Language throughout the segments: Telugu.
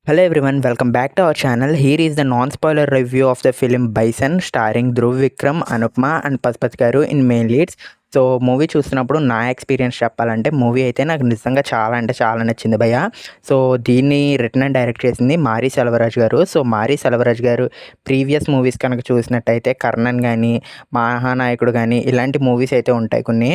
Hello everyone, welcome back to our channel. Here is the non-spoiler review of the film Bison starring Dhruv Vikram, Anupma and Pasupati garu in main leads. So movie చూస్తున్నప్పుడు నా ఎక్స్పీరియన్స్ చెప్పాలంటే మూవీ అయితే నాకు నిజంగా చాలా అంటే చాలా నచ్చింది భయ్య. సో దీన్ని రిటర్న్ అండ్ డైరెక్ట్ చేసింది మారీ సెల్వరాజ్ గారు. సో మారీ సెల్వరాజ్ గారు ప్రీవియస్ మూవీస్ కనుక చూసినట్టయితే కర్ణన్ కానీ మహానాయకుడు కానీ ఇలాంటి మూవీస్ అయితే ఉంటాయి కొన్ని.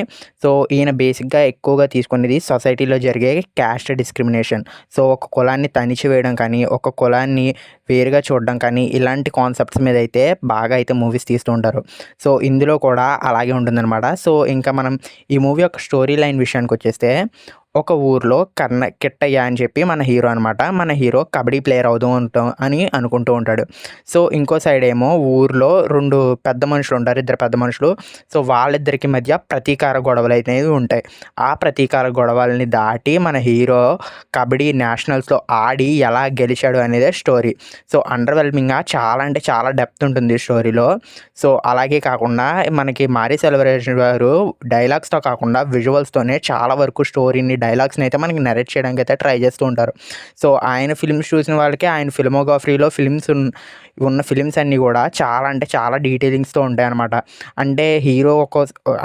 సో ఈయన బేసిక్గా ఎక్కువగా తీసుకునేది సొసైటీలో జరిగే క్యాస్ట్ డిస్క్రిమినేషన్. సో ఒక కులాన్ని తణిచివేయడం కానీ ఒక కులాన్ని వేరుగా చూడడం కానీ ఇలాంటి కాన్సెప్ట్స్ మీద అయితే బాగా అయితే మూవీస్ తీస్తూ ఉంటారు. సో ఇందులో కూడా అలాగే ఉంటుందన్నమాట. సో ఇంకా మనం ఈ మూవీ యొక్క స్టోరీ లైన్ విషయానికి వచ్చేస్తే ఒక ఊర్లో కిట్టయ్య అని చెప్పి మన హీరో అనమాట. మన హీరో కబడ్డీ ప్లేయర్ అవుతూ ఉంటాం అని అనుకుంటూ ఉంటాడు. సో ఇంకో సైడ్ ఏమో ఊర్లో రెండు పెద్ద మనుషులు ఉంటారు, ఇద్దరు పెద్ద మనుషులు. సో వాళ్ళిద్దరికి మధ్య ప్రతీకార గొడవలు అనేవి ఉంటాయి. ఆ ప్రతీకార గొడవల్ని దాటి మన హీరో కబడ్డీ నేషనల్స్లో ఆడి ఎలా గెలిచాడు అనేదే స్టోరీ. సో అండర్వెల్మింగ్గా చాలా అంటే చాలా డెప్త్ ఉంటుంది స్టోరీలో. సో అలాగే కాకుండా మనకి మారీ సెల్వరాజ్ గారు డైలాగ్స్తో కాకుండా విజువల్స్తోనే చాలా వరకు స్టోరీని డైలాగ్స్ని అయితే మనకి నరేట్ చేయడానికి అయితే ట్రై చేస్తూ ఉంటారు. సో ఆయన ఫిల్మ్స్ చూసిన వాళ్ళకి ఆయన ఫిల్మోగ్రఫీలో ఉన్న ఫిలిమ్స్ అన్నీ కూడా చాలా అంటే చాలా డీటెయిలింగ్స్తో ఉంటాయి అనమాట. అంటే హీరో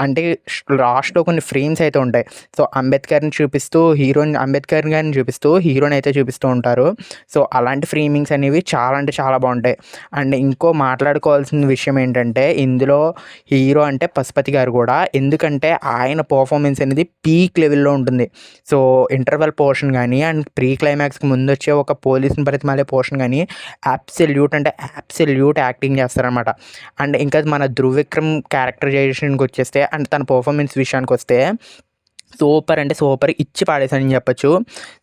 అంటే లాస్ట్లో కొన్ని ఫ్రేమ్స్ అయితే ఉంటాయి. సో అంబేద్కర్ని చూపిస్తూ అంబేద్కర్ గారిని చూపిస్తూ హీరోని అయితే చూపిస్తూ ఉంటారు. సో అలాంటి ఫ్రేమింగ్స్ అనేవి చాలా అంటే చాలా బాగుంటాయి. అండ్ ఇంకో మాట్లాడుకోవాల్సిన విషయం ఏంటంటే ఇందులో హీరో అంటే పశుపతి గారు కూడా, ఎందుకంటే ఆయన పర్ఫార్మెన్స్ అనేది పీక్ లెవెల్లో ఉంటుంది. సో ఇంటర్వెల్ పోర్షన్ కానీ అండ్ ప్రీ క్లైమాక్స్కి ముందు వచ్చే ఒక పోలీసుని బ్రతిమాలే పోర్షన్ కానీ అబ్సల్యూట్ యాక్టింగ్ చేస్తారనమాట. అండ్ ఇంకా మన ధృవ్ విక్రమ్ క్యారెక్టరైజేషన్కి వచ్చేస్తే అండ్ తన పర్ఫార్మెన్స్ విషయానికి వస్తే సూపర్ అంటే సూపర్ ఇచ్చి పాడేశానని చెప్పొచ్చు.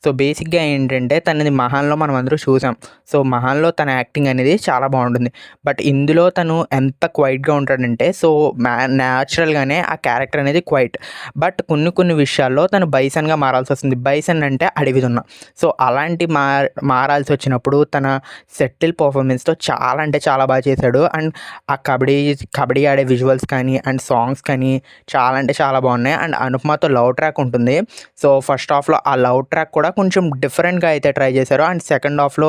సో బేసిక్గా ఏంటంటే తనది మహాన్లో మనం అందరూ చూసాం. సో మహాన్లో తన యాక్టింగ్ అనేది చాలా బాగుంటుంది. బట్ ఇందులో తను ఎంత క్వైట్గా ఉంటాడంటే సో న్యాచురల్గానే ఆ క్యారెక్టర్ అనేది క్వైట్. బట్ కొన్ని విషయాల్లో తను బైసన్గా మారాల్సి వస్తుంది. బైసన్ అంటే అడవి దున్న. సో అలాంటి మారాల్సి వచ్చినప్పుడు తన సెటిల్ పర్ఫార్మెన్స్తో చాలా అంటే చాలా బాగా చేశాడు. అండ్ ఆ కబడ్డీ ఆడే విజువల్స్ కానీ అండ్ సాంగ్స్ కానీ చాలా అంటే చాలా బాగున్నాయి. అండ్ అనుపమతో లవ్ ట్రాక్ ఉంటుంది. సో ఫస్ట్ హాఫ్లో ఆ లవ్ ట్రాక్ కూడా కొంచెం డిఫరెంట్గా అయితే ట్రై చేశారు. అండ్ సెకండ్ హాఫ్లో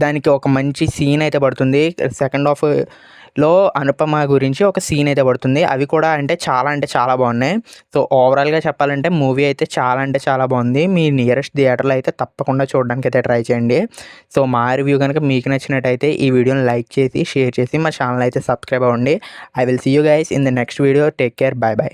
దానికి ఒక మంచి సీన్ అయితే పడుతుంది. సెకండ్ హాఫ్లో అనుపమ గురించి ఒక సీన్ అయితే పడుతుంది. అవి కూడా అంటే చాలా బాగున్నాయి. సో ఓవరాల్గా చెప్పాలంటే మూవీ అయితే చాలా అంటే చాలా బాగుంది. మీ నియరెస్ట్ థియేటర్లో అయితే తప్పకుండా చూడడానికి అయితే ట్రై చేయండి. సో మా రివ్యూ కనుక మీకు నచ్చినట్టయితే ఈ వీడియోని లైక్ చేసి షేర్ చేసి మా ఛానల్ అయితే సబ్స్క్రైబ్ అవ్వండి. I will see you guys in the next video. Take care. Bye by.